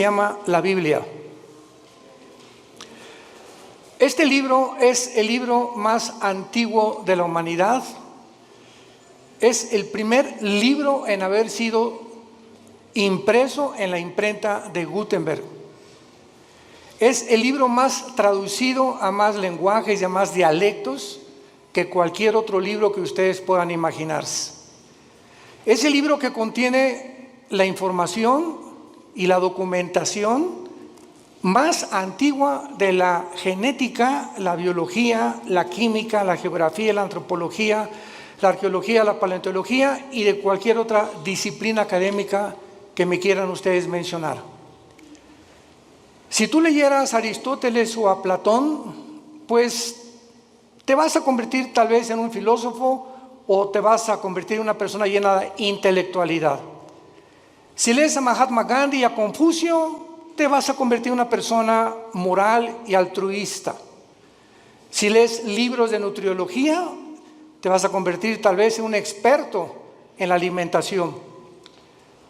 llama la Biblia. Este libro es el libro más antiguo de la humanidad. Es el primer libro en haber sido impreso en la imprenta de Gutenberg. Es el libro más traducido a más lenguajes y a más dialectos que cualquier otro libro que ustedes puedan imaginarse. Es el libro que contiene la información y la documentación más antigua de la genética, la biología, la química, la geografía, la antropología, la arqueología, la paleontología y de cualquier otra disciplina académica que me quieran ustedes mencionar. Si tú leyeras a Aristóteles o a Platón, pues te vas a convertir tal vez en un filósofo o te vas a convertir en una persona llena de intelectualidad. Si lees a Mahatma Gandhi y a Confucio, te vas a convertir en una persona moral y altruista. Si lees libros de nutriología, te vas a convertir tal vez en un experto en la alimentación.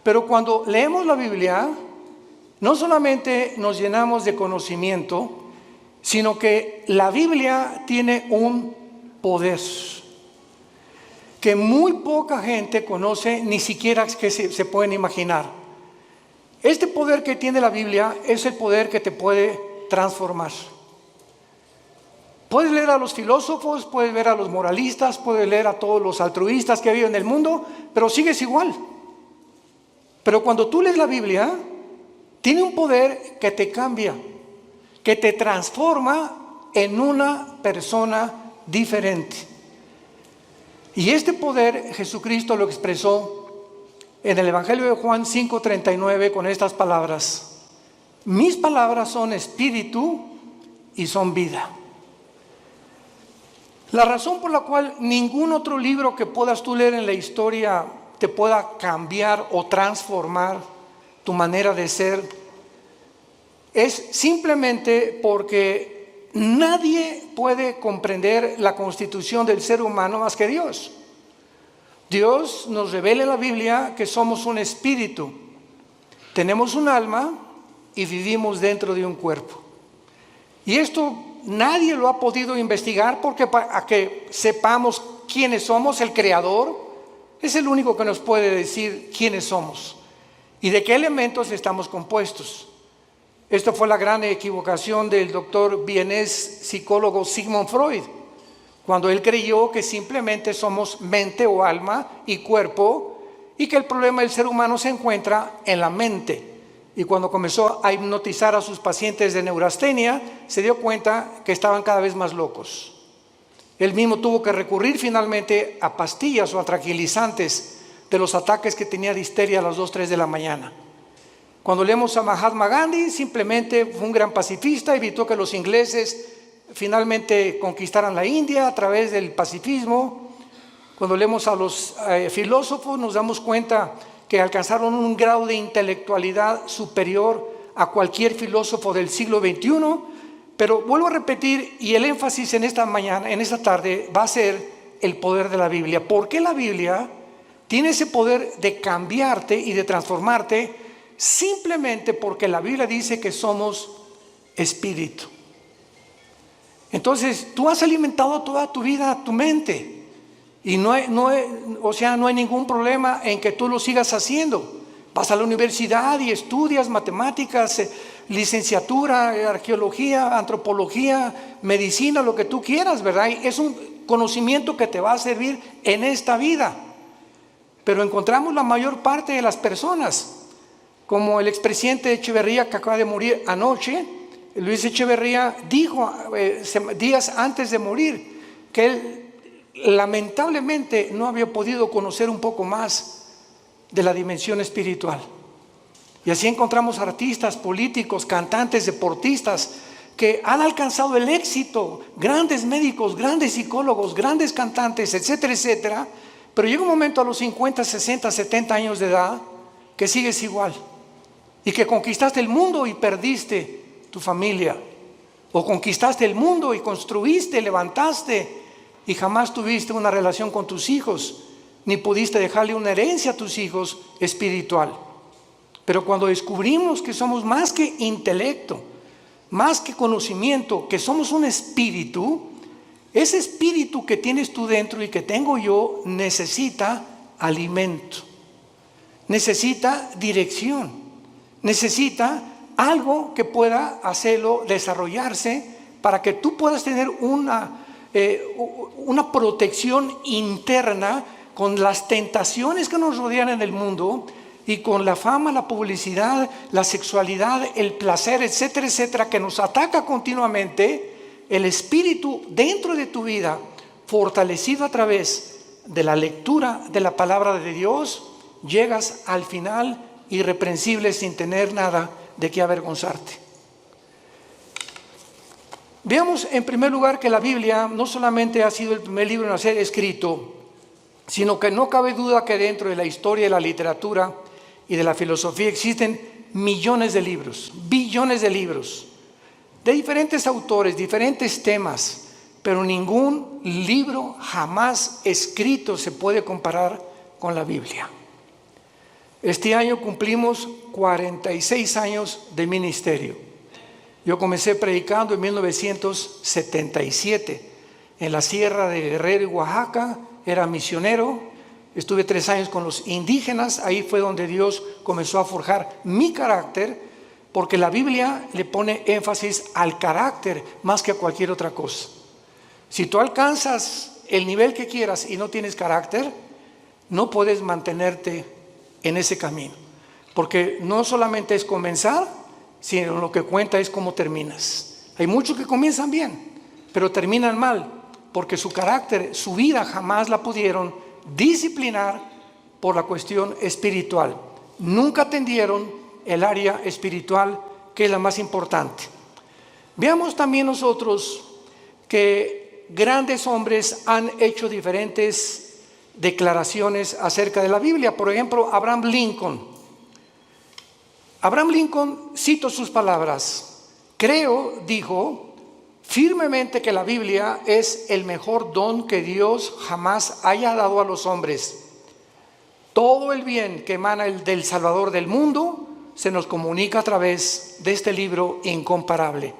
Pero cuando leemos la Biblia, no solamente nos llenamos de conocimiento, sino que la Biblia tiene un poder que muy poca gente conoce, ni siquiera que se pueden imaginar. Este poder que tiene la Biblia es el poder que te puede transformar. Puedes leer a los filósofos, puedes ver a los moralistas, puedes leer a todos los altruistas que viven en el mundo, pero sigues igual. Pero cuando tú lees la Biblia, tiene un poder que te cambia, que te transforma en una persona diferente. Y este poder Jesucristo lo expresó en el Evangelio de Juan 5:39 con estas palabras: mis palabras son espíritu y son vida. La razón por la cual ningún otro libro que puedas tú leer en la historia te pueda cambiar o transformar tu manera de ser es simplemente porque nadie puede comprender la constitución del ser humano más que Dios. Dios nos revela en la Biblia que somos un espíritu, tenemos un alma y vivimos dentro de un cuerpo. Y esto nadie lo ha podido investigar porque para que sepamos quiénes somos, el Creador es el único que nos puede decir quiénes somos y de qué elementos estamos compuestos. Esta fue la gran equivocación del doctor vienés psicólogo Sigmund Freud, cuando él creyó que simplemente somos mente o alma y cuerpo y que el problema del ser humano se encuentra en la mente. Y cuando comenzó a hipnotizar a sus pacientes de neurastenia, se dio cuenta que estaban cada vez más locos. Él mismo tuvo que recurrir finalmente a pastillas o a tranquilizantes de los ataques que tenía de histeria a las 2, 3 de la mañana. Cuando leemos a Mahatma Gandhi, simplemente fue un gran pacifista, evitó que los ingleses finalmente conquistaran la India a través del pacifismo. Cuando leemos a los filósofos nos damos cuenta que alcanzaron un grado de intelectualidad superior a cualquier filósofo del siglo XXI. Pero vuelvo a repetir, y el énfasis en esta mañana, en esta tarde, va a ser el poder de la Biblia. ¿Por qué la Biblia tiene ese poder de cambiarte y de transformarte? Simplemente porque la Biblia dice que somos espíritu. Entonces, tú has alimentado toda tu vida tu mente y no hay ningún problema en que tú lo sigas haciendo. Vas a la universidad y estudias matemáticas, licenciatura, arqueología, antropología, medicina, lo que tú quieras, ¿verdad? Y es un conocimiento que te va a servir en esta vida. Pero encontramos la mayor parte de las personas, como el expresidente Echeverría que acaba de morir anoche. Luis Echeverría dijo días antes de morir que él lamentablemente no había podido conocer un poco más de la dimensión espiritual. Y así encontramos artistas, políticos, cantantes, deportistas que han alcanzado el éxito, grandes médicos, grandes psicólogos, grandes cantantes, etcétera, etcétera. Pero llega un momento a los 50, 60, 70 años de edad que sigues igual y que conquistaste el mundo y perdiste tu familia, o conquistaste el mundo y construiste, levantaste y jamás tuviste una relación con tus hijos, ni pudiste dejarle una herencia a tus hijos espiritual. Pero cuando descubrimos que somos más que intelecto, más que conocimiento, que somos un espíritu, ese espíritu que tienes tú dentro y que tengo yo necesita alimento, necesita dirección, necesita algo que pueda hacerlo desarrollarse para que tú puedas tener una protección interna con las tentaciones que nos rodean en el mundo y con la fama, la publicidad, la sexualidad, el placer, etcétera, etcétera, que nos ataca continuamente. El espíritu dentro de tu vida, fortalecido a través de la lectura de la palabra de Dios, llegas al final irreprensible sin tener nada de qué avergonzarte. Veamos en primer lugar que la Biblia no solamente ha sido el primer libro en ser escrito, sino que no cabe duda que dentro de la historia de la literatura y de la filosofía existen millones de libros, billones de libros, de diferentes autores, diferentes temas, pero ningún libro jamás escrito se puede comparar con la Biblia. Este año cumplimos 46 años de ministerio. Yo comencé predicando en 1977 en la Sierra de Guerrero y Oaxaca. Era misionero, estuve 3 años con los indígenas. Ahí fue donde Dios comenzó a forjar mi carácter, porque la Biblia le pone énfasis al carácter más que a cualquier otra cosa. Si tú alcanzas el nivel que quieras y no tienes carácter, no puedes mantenerte en ese camino, porque no solamente es comenzar, sino lo que cuenta es cómo terminas. Hay muchos que comienzan bien, pero terminan mal, porque su carácter, su vida jamás la pudieron disciplinar por la cuestión espiritual. Nunca atendieron el área espiritual, que es la más importante. Veamos también nosotros que grandes hombres han hecho diferentes declaraciones acerca de la Biblia. Por ejemplo, Abraham Lincoln. Abraham Lincoln, cito sus palabras: creo, dijo, firmemente que la Biblia es el mejor don que Dios jamás haya dado a los hombres. Todo el bien que emana del Salvador del mundo se nos comunica a través de este libro incomparable.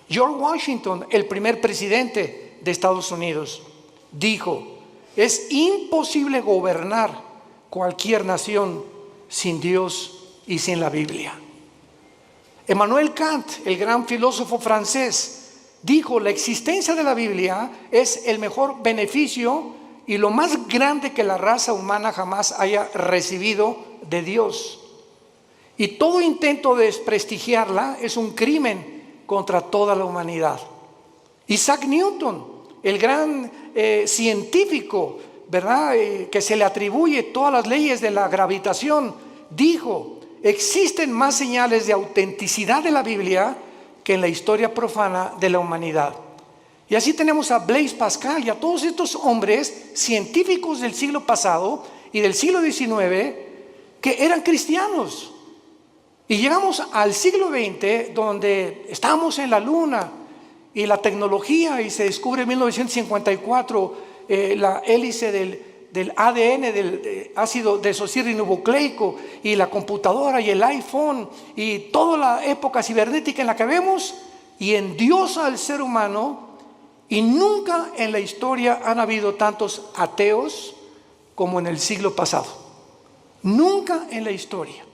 George Washington, el primer presidente de Estados Unidos, dijo: es imposible gobernar cualquier nación sin Dios y sin la Biblia. Emmanuel Kant, el gran filósofo francés, dijo: la existencia de la Biblia es el mejor beneficio y lo más grande que la raza humana jamás haya recibido de Dios. Y todo intento de desprestigiarla es un crimen contra toda la humanidad. Isaac Newton, el gran científico, ¿verdad? Que se le atribuye todas las leyes de la gravitación, dijo: existen más señales de autenticidad de la Biblia que en la historia profana de la humanidad. Y así tenemos a Blaise Pascal y a todos estos hombres científicos del siglo pasado y del siglo XIX que eran cristianos. Y llegamos al siglo XX, donde estamos en la luna y la tecnología, y se descubre en 1954 la hélice del ADN, del ácido desoxirribonucleico, y la computadora y el iPhone y toda la época cibernética en la que vemos, y endiosa al ser humano. Y nunca en la historia han habido tantos ateos como en el siglo pasado. Nunca en la historia.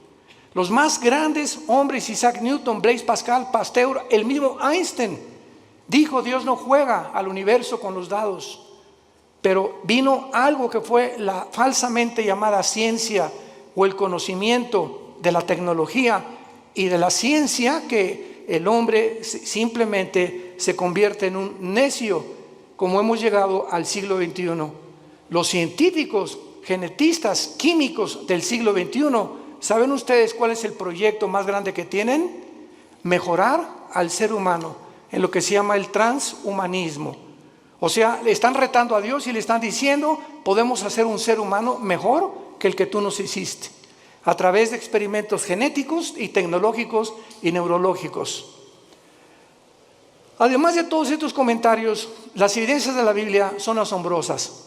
Los más grandes hombres, Isaac Newton, Blaise Pascal, Pasteur, el mismo Einstein, dijo: Dios no juega al universo con los dados. Pero vino algo que fue la falsamente llamada ciencia, o el conocimiento de la tecnología y de la ciencia, que el hombre simplemente se convierte en un necio, como hemos llegado al siglo XXI. Los científicos, genetistas, químicos del siglo XXI, ¿saben ustedes cuál es el proyecto más grande que tienen? Mejorar al ser humano en lo que se llama el transhumanismo. O sea, le están retando a Dios y le están diciendo: podemos hacer un ser humano mejor que el que tú nos hiciste, a través de experimentos genéticos y tecnológicos y neurológicos. Además de todos estos comentarios, las evidencias de la Biblia son asombrosas.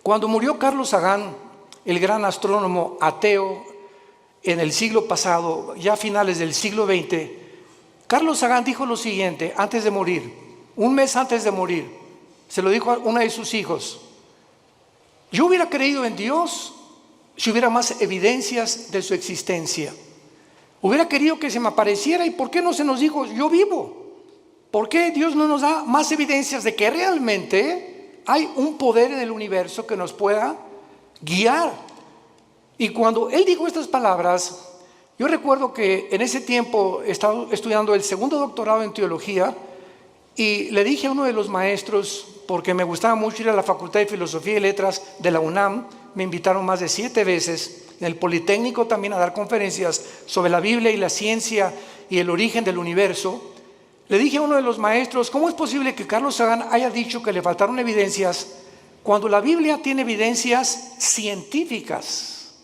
Cuando murió Carlos Sagan, el gran astrónomo ateo, en el siglo pasado, ya a finales del siglo XX, Carlos Sagan dijo lo siguiente antes de morir, un mes antes de morir. Se lo dijo a uno de sus hijos: yo hubiera creído en Dios si hubiera más evidencias de su existencia. Hubiera querido que se me apareciera. ¿Y por qué no se nos dijo yo vivo? ¿Por qué Dios no nos da más evidencias de que realmente hay un poder en el universo que nos pueda guiar? Y cuando él dijo estas palabras, yo recuerdo que en ese tiempo estaba estudiando el segundo doctorado en teología, y le dije a uno de los maestros, porque me gustaba mucho ir a la Facultad de Filosofía y Letras de la UNAM, me invitaron más de 7 veces, en el Politécnico también, a dar conferencias sobre la Biblia y la ciencia y el origen del universo. Le dije a uno de los maestros: ¿cómo es posible que Carlos Sagan haya dicho que le faltaron evidencias cuando la Biblia tiene evidencias científicas?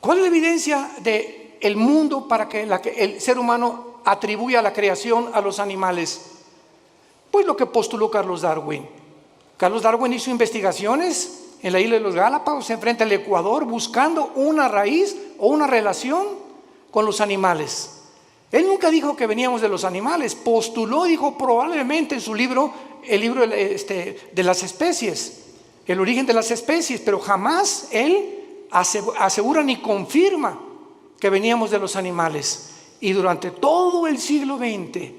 ¿Cuál es la evidencia del mundo para que el ser humano atribuya la creación a los animales? Pues lo que postuló Carlos Darwin. Carlos Darwin hizo investigaciones en la isla de los Galápagos, enfrente al Ecuador, buscando una raíz o una relación con los animales. Él nunca dijo que veníamos de los animales, postuló, dijo probablemente en su libro, el libro de las especies, el origen de las especies, pero jamás él asegura ni confirma que veníamos de los animales. Y durante todo el siglo XX,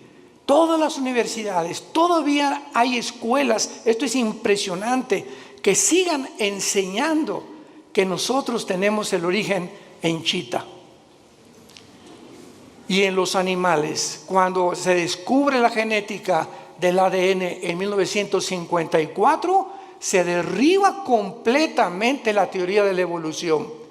todas las universidades, todavía hay escuelas, esto es impresionante, que sigan enseñando que nosotros tenemos el origen en Chita. Y en los animales, cuando se descubre la genética del ADN en 1954, se derriba completamente la teoría de la evolución,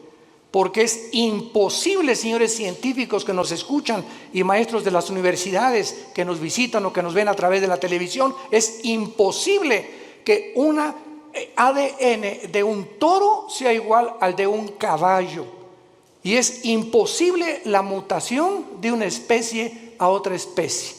porque es imposible, señores científicos que nos escuchan y maestros de las universidades que nos visitan o que nos ven a través de la televisión, es imposible que una ADN de un toro sea igual al de un caballo, y es imposible la mutación de una especie a otra especie.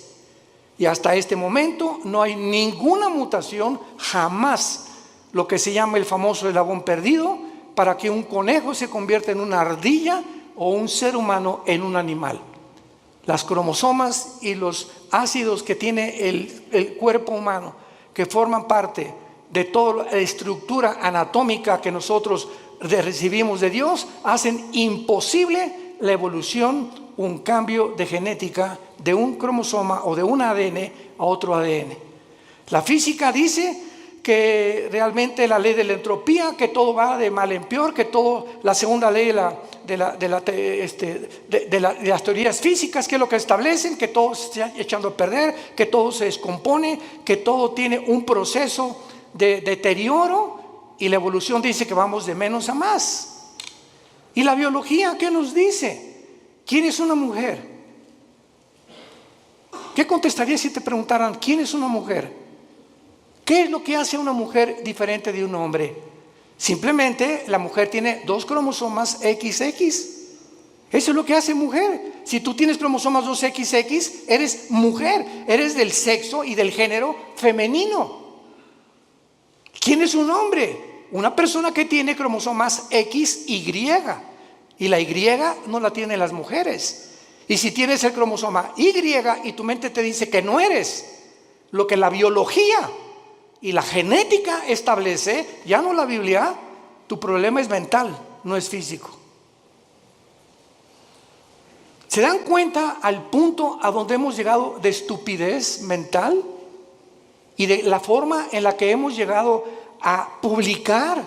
Y hasta este momento no hay ninguna mutación, jamás, lo que se llama el famoso eslabón perdido, para que un conejo se convierta en una ardilla o un ser humano en un animal. Las cromosomas y los ácidos que tiene el cuerpo humano, que forman parte de toda la estructura anatómica que nosotros recibimos de Dios, hacen imposible la evolución, un cambio de genética de un cromosoma o de un ADN a otro ADN. La física dice que realmente la ley de la entropía, que todo va de mal en peor, que todo, la segunda ley de las teorías físicas, que es lo que establecen, que todo se está echando a perder, que todo se descompone, que todo tiene un proceso de deterioro, y la evolución dice que vamos de menos a más. ¿Y la biología qué nos dice? ¿Quién es una mujer? ¿Qué contestarías si te preguntaran quién es una mujer? ¿Qué es lo que hace a una mujer diferente de un hombre? Simplemente la mujer tiene 2 cromosomas XX. Eso es lo que hace mujer. Si tú tienes cromosomas 2XX, eres mujer, eres del sexo y del género femenino. ¿Quién es un hombre? Una persona que tiene cromosomas XY, y la Y no la tienen las mujeres. Y si tienes el cromosoma Y y tu mente te dice que no eres lo que la biología y la genética establece, ya no la Biblia, tu problema es mental, no es físico. ¿Se dan cuenta al punto a donde hemos llegado de estupidez mental? Y de la forma en la que hemos llegado a publicar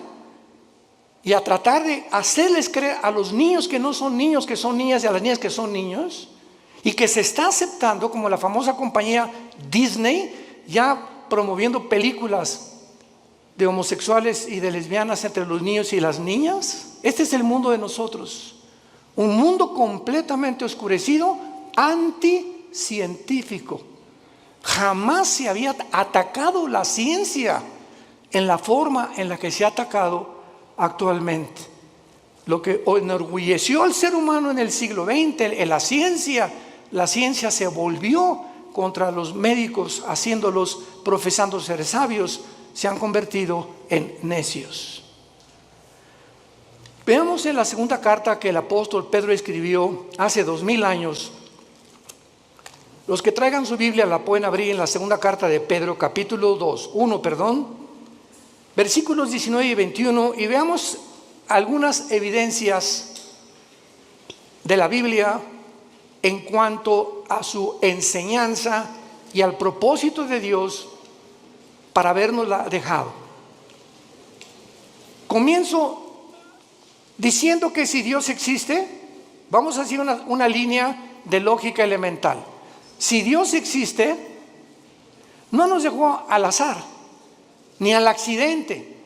y a tratar de hacerles creer a los niños que no son niños, que son niñas, y a las niñas que son niños, y que se está aceptando, como la famosa compañía Disney, ya promoviendo películas de homosexuales y de lesbianas entre los niños y las niñas. Este es el mundo de nosotros, un mundo completamente oscurecido, anticientífico. Jamás se había atacado la ciencia en la forma en la que se ha atacado actualmente. Lo que enorgulleció al ser humano en el siglo XX, en la ciencia se volvió contra los médicos, haciéndolos, profesando ser sabios, se han convertido en necios. Veamos en la segunda carta que el apóstol Pedro escribió hace 2000 años. Los que traigan su Biblia la pueden abrir en la segunda carta de Pedro, capítulo 1, versículos 19 y 21, y veamos algunas evidencias de la Biblia en cuanto a su enseñanza y al propósito de Dios para habernosla dejado. Comienzo diciendo que si Dios existe, vamos a hacer una línea de lógica elemental. Si Dios existe, no nos dejó al azar, ni al accidente.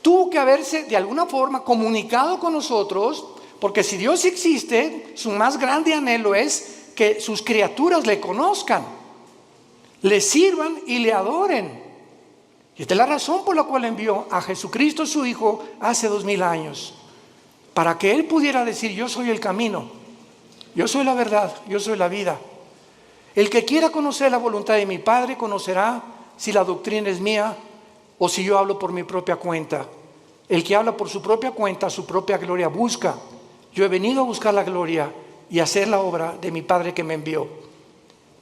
Tuvo que haberse de alguna forma comunicado con nosotros, porque si Dios existe, su más grande anhelo es que sus criaturas le conozcan, le sirvan y le adoren. Y esta es la razón por la cual envió a Jesucristo su Hijo hace 2000 años, para que Él pudiera decir: yo soy el camino, yo soy la verdad, yo soy la vida. El que quiera conocer la voluntad de mi Padre conocerá si la doctrina es mía o si yo hablo por mi propia cuenta. El que habla por su propia cuenta, su propia gloria busca. Yo he venido a buscar la gloria y a hacer la obra de mi Padre que me envió.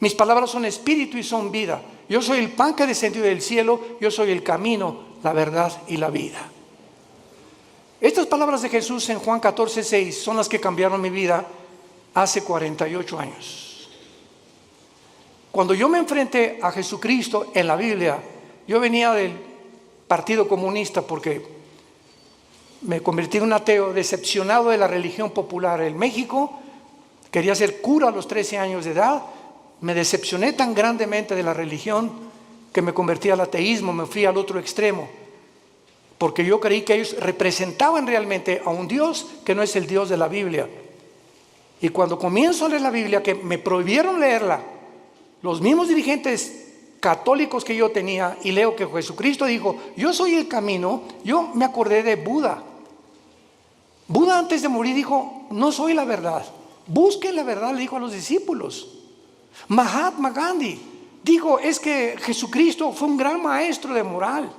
Mis palabras son espíritu y son vida. Yo soy el pan que descendió del cielo, yo soy el camino, la verdad y la vida. Estas palabras de Jesús en Juan 14:6 son las que cambiaron mi vida hace 48 años. Cuando yo me enfrenté a Jesucristo en la Biblia, yo venía del Partido Comunista porque me convertí en un ateo decepcionado de la religión popular en México. Quería ser cura a los 13 años de edad. Me decepcioné tan grandemente de la religión que me convertí al ateísmo, me fui al otro extremo, porque yo creí que ellos representaban realmente a un Dios que no es el Dios de la Biblia. Y cuando comienzo a leer la Biblia, que me prohibieron leerla los mismos dirigentes católicos que yo tenía, y leo que Jesucristo dijo: yo soy el camino, yo me acordé de Buda. Buda antes de morir dijo: no soy la verdad, busquen la verdad, le dijo a los discípulos. Mahatma Gandhi dijo: es que Jesucristo fue un gran maestro de moral,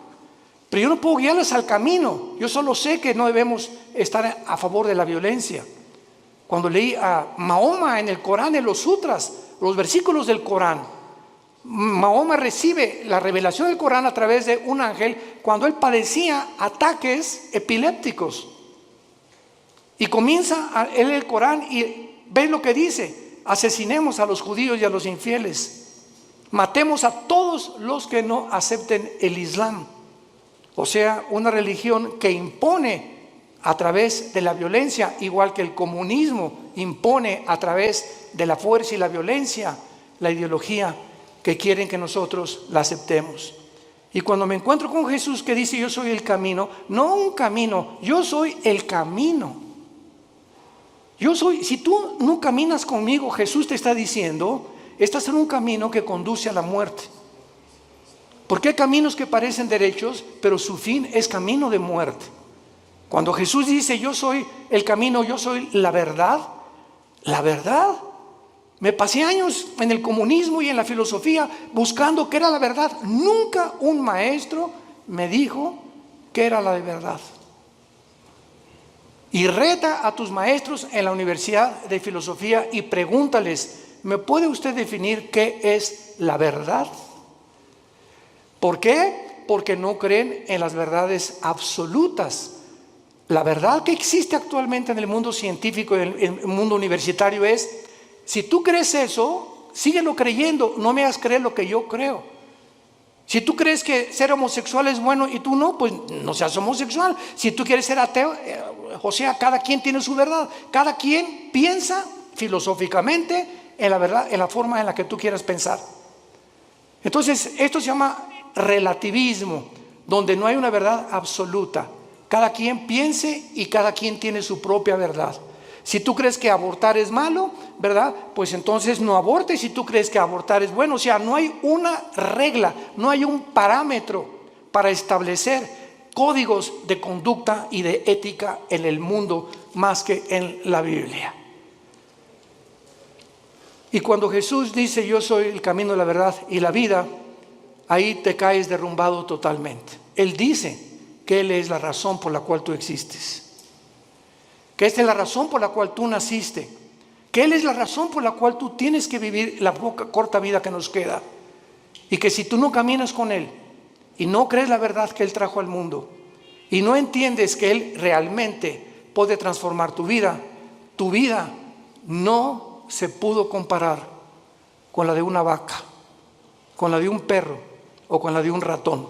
pero yo no puedo guiarles al camino, yo solo sé que no debemos estar a favor de la violencia. Cuando leí a Mahoma en el Corán, en los sutras, los versículos del Corán, Mahoma recibe la revelación del Corán a través de un ángel cuando él padecía ataques epilépticos, y comienza a leer el Corán y ve lo que dice: asesinemos a los judíos y a los infieles, matemos a todos los que no acepten el Islam, o sea, una religión que impone a través de la violencia, igual que el comunismo impone a través de la fuerza y la violencia la ideología que quieren que nosotros la aceptemos. Y cuando me encuentro con Jesús que dice: yo soy el camino, no un camino, yo soy el camino. Yo soy, si tú no caminas conmigo, Jesús te está diciendo, estás en un camino que conduce a la muerte. Porque hay caminos que parecen derechos, pero su fin es camino de muerte. Cuando Jesús dice: yo soy el camino, yo soy la verdad, me pasé años en el comunismo y en la filosofía buscando qué era la verdad. Nunca un maestro me dijo qué era la de verdad. Y reta a tus maestros en la Universidad de Filosofía y pregúntales: ¿me puede usted definir qué es la verdad? ¿Por qué? Porque no creen en las verdades absolutas. La verdad que existe actualmente en el mundo científico y en el mundo universitario es: si tú crees eso, síguelo creyendo, no me hagas creer lo que yo creo. Si tú crees que ser homosexual es bueno y tú no, pues no seas homosexual. Si tú quieres ser ateo, o sea, cada quien tiene su verdad. Cada quien piensa filosóficamente en la verdad, en la forma en la que tú quieras pensar. Entonces, esto se llama relativismo, donde no hay una verdad absoluta. Cada quien piense y cada quien tiene su propia verdad. Si tú crees que abortar es malo, ¿verdad? Pues entonces no abortes. Si tú crees que abortar es bueno, o sea, no hay una regla, no hay un parámetro para establecer códigos de conducta y de ética en el mundo más que en la Biblia. Y cuando Jesús dice: yo soy el camino, la verdad y la vida, ahí te caes derrumbado totalmente. Él dice que Él es la razón por la cual tú existes. que esta es la razón por la cual tú naciste, que Él es la razón por la cual tú tienes que vivir la corta vida que nos queda, y que si tú no caminas con Él y no crees la verdad que Él trajo al mundo y no entiendes que Él realmente puede transformar tu vida no se pudo comparar con la de una vaca, con la de un perro o con la de un ratón.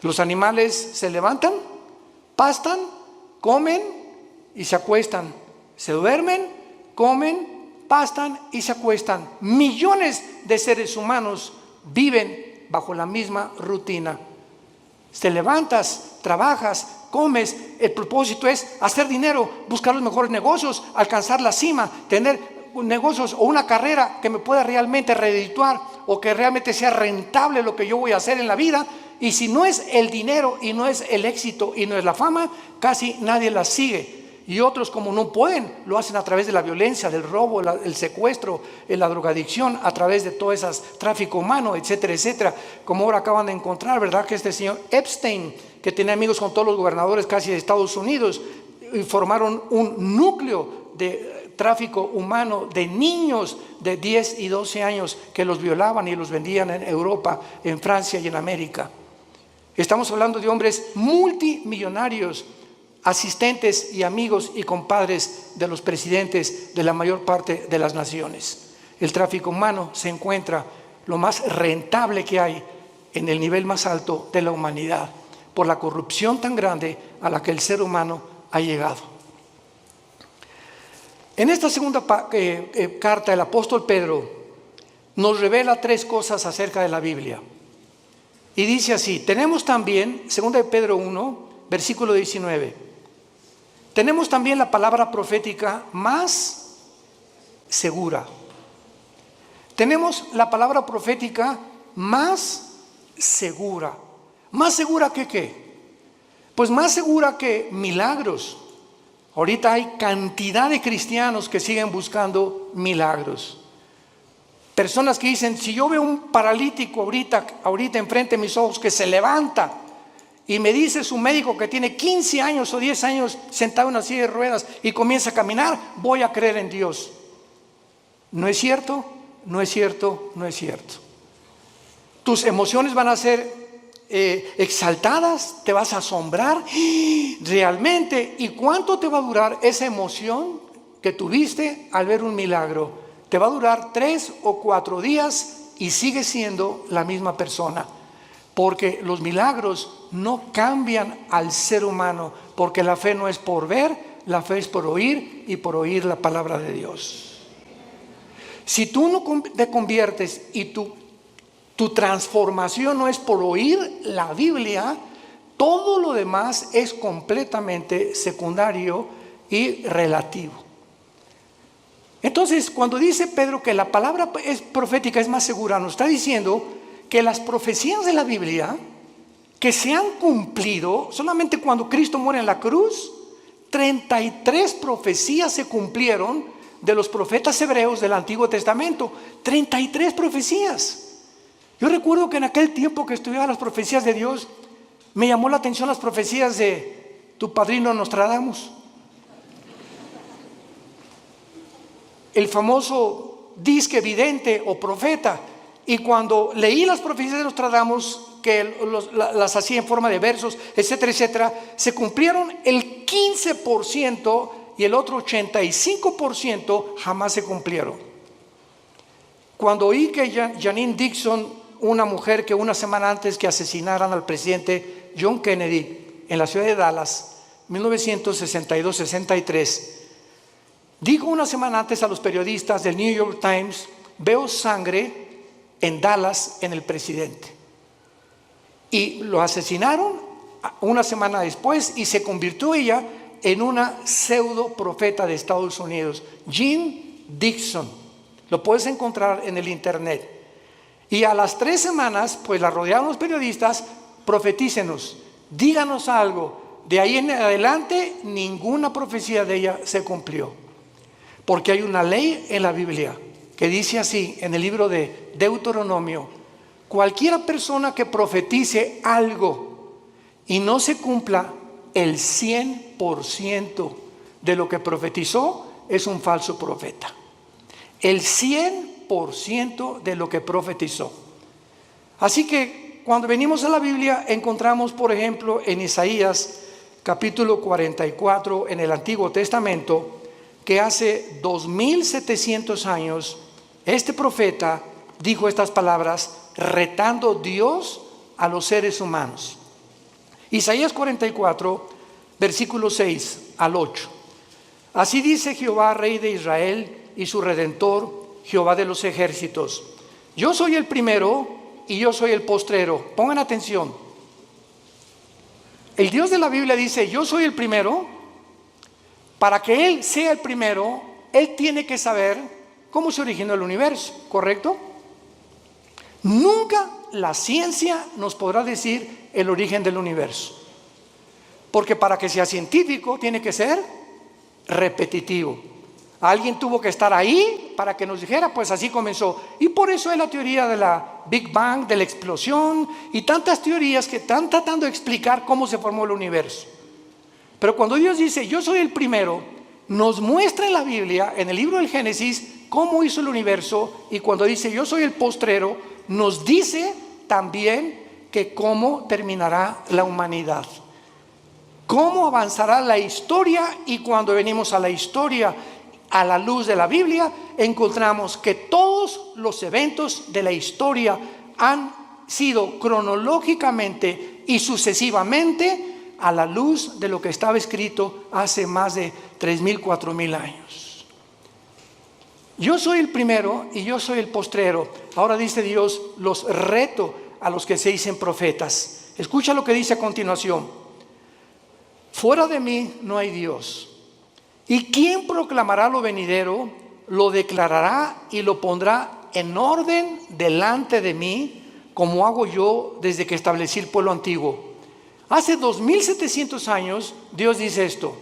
Los animales se levantan, pastan, comen y se acuestan, se duermen, comen, pastan y se acuestan. Millones de seres humanos viven bajo la misma rutina. Te levantas, trabajas, comes, el propósito es hacer dinero, buscar los mejores negocios, alcanzar la cima, tener negocios o una carrera que me pueda realmente redituar o que realmente sea rentable lo que yo voy a hacer en la vida. Y si no es el dinero y no es el éxito y no es la fama, casi nadie la sigue. Y otros, como no pueden, lo hacen a través de la violencia, del robo, el secuestro, la drogadicción, a través de todo ese tráfico humano, etcétera, etcétera. Como ahora acaban de encontrar, ¿verdad? Que este señor Epstein, que tenía amigos con todos los gobernadores casi de Estados Unidos, y formaron un núcleo de tráfico humano de niños de 10 y 12 años que los violaban y los vendían en Europa, en Francia y en América. Estamos hablando de hombres multimillonarios, asistentes y amigos y compadres de los presidentes de la mayor parte de las naciones. El tráfico humano se encuentra lo más rentable que hay en el nivel más alto de la humanidad, por la corrupción tan grande a la que el ser humano ha llegado. En esta segunda carta, el apóstol Pedro nos revela 3 cosas acerca de la Biblia. Y dice así, tenemos también, 2 de Pedro 1, versículo 19, tenemos también la palabra profética más segura. Tenemos la palabra profética más segura. ¿Más segura que qué? Pues más segura que milagros. Ahorita hay cantidad de cristianos que siguen buscando milagros. Personas que dicen, si yo veo un paralítico ahorita enfrente de mis ojos que se levanta y me dice su médico que tiene 15 años o 10 años sentado en una silla de ruedas y comienza a caminar, voy a creer en Dios. ¿No es cierto? No es cierto, no es cierto. Tus emociones van a ser exaltadas, te vas a asombrar realmente. ¿Y cuánto te va a durar esa emoción que tuviste al ver un milagro? Te va a durar 3 o 4 días y sigues siendo la misma persona, porque los milagros no cambian al ser humano, porque la fe no es por ver, la fe es por oír y por oír la palabra de Dios. Si tú no te conviertes y tu transformación no es por oír la Biblia, todo lo demás es completamente secundario y relativo. Entonces, cuando dice Pedro que la palabra es profética, es más segura, nos está diciendo que las profecías de la Biblia que se han cumplido, solamente cuando Cristo muere en la cruz, 33 profecías se cumplieron de los profetas hebreos del Antiguo Testamento. 33 profecías. Yo recuerdo que en aquel tiempo que estudiaba las profecías de Dios, me llamó la atención las profecías de tu padrino Nostradamus. El famoso disque vidente o profeta. Y cuando leí las profecías de Nostradamus, que las hacía en forma de versos, etcétera, etcétera, se cumplieron el 15% y el otro 85% jamás se cumplieron. Cuando oí que Janine Dixon, una mujer que una semana antes que asesinaran al presidente John Kennedy en la ciudad de Dallas, 1962-63, dijo una semana antes a los periodistas del New York Times, veo sangre en Dallas en el presidente. Y lo asesinaron una semana después y se convirtió ella en una pseudo profeta de Estados Unidos, Jean Dixon. Lo puedes encontrar en el internet. Y a las 3 semanas, pues la rodearon los periodistas, profetícenos, díganos algo. De ahí en adelante, ninguna profecía de ella se cumplió. Porque hay una ley en la Biblia que dice así, en el libro de Deuteronomio: cualquiera persona que profetice algo y no se cumpla el 100% de lo que profetizó es un falso profeta. El 100% de lo que profetizó. Así que cuando venimos a la Biblia encontramos, por ejemplo, en Isaías capítulo 44 en el Antiguo Testamento, que hace 2700 años este profeta dijo estas palabras retando Dios a los seres humanos. Isaías 44, versículo 6 al 8. Así dice Jehová, Rey de Israel y su Redentor, Jehová de los ejércitos: yo soy el primero y yo soy el postrero. Pongan atención. El Dios de la Biblia dice: yo soy el primero. Para que Él sea el primero, Él tiene que saber cómo se originó el universo, ¿correcto? Nunca la ciencia nos podrá decir el origen del universo, porque para que sea científico tiene que ser repetitivo. Alguien tuvo que estar ahí para que nos dijera, pues así comenzó. Y por eso es la teoría de la Big Bang, de la explosión y tantas teorías que están tratando de explicar cómo se formó el universo. Pero cuando Dios dice yo soy el primero, nos muestra en la Biblia, en el libro del Génesis, cómo hizo el universo. Y cuando dice yo soy el postrero, nos dice también que cómo terminará la humanidad, cómo avanzará la historia. Y cuando venimos a la historia a la luz de la Biblia, encontramos que todos los eventos de la historia han sido cronológicamente y sucesivamente a la luz de lo que estaba escrito hace más de 3,000, 4,000 años. Yo soy el primero y yo soy el postrero. Ahora dice Dios: los reto a los que se dicen profetas. Escucha lo que dice a continuación: fuera de mí no hay Dios. ¿Y quién proclamará lo venidero? Lo declarará y lo pondrá en orden delante de mí, como hago yo desde que establecí el pueblo antiguo. Hace 2700 años Dios dice esto: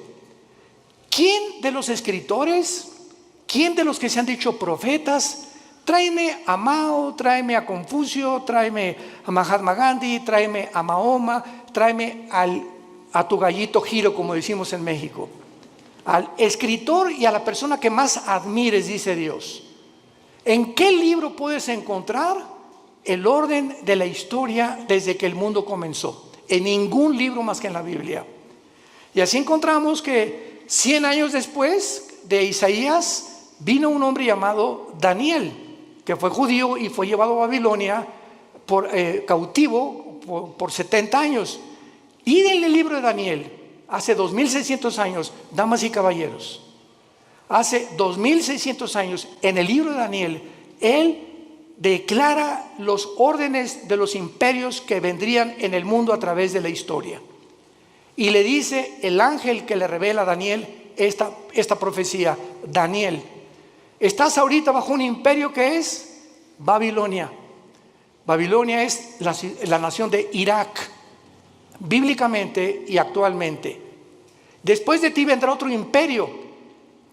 ¿quién de los escritores, quién de los que se han dicho profetas, tráeme a Mao, tráeme a Confucio, tráeme a Mahatma Gandhi, tráeme a Mahoma, tráeme a tu gallito Giro, como decimos en México, al escritor y a la persona que más admires, dice Dios? ¿En qué libro puedes encontrar el orden de la historia desde que el mundo comenzó? En ningún libro más que en la Biblia. Y así encontramos que 100 años después de Isaías vino un hombre llamado Daniel, que fue judío y fue llevado a Babilonia cautivo por 70 años. Y en el libro de Daniel, hace 2600 años, damas y caballeros, hace 2600 años, en el libro de Daniel, él declara los órdenes de los imperios que vendrían en el mundo a través de la historia. Y le dice el ángel que le revela a Daniel esta profecía: Daniel, estás ahorita bajo un imperio que es Babilonia. Babilonia es la nación de Irak, bíblicamente y actualmente. Después de ti vendrá otro imperio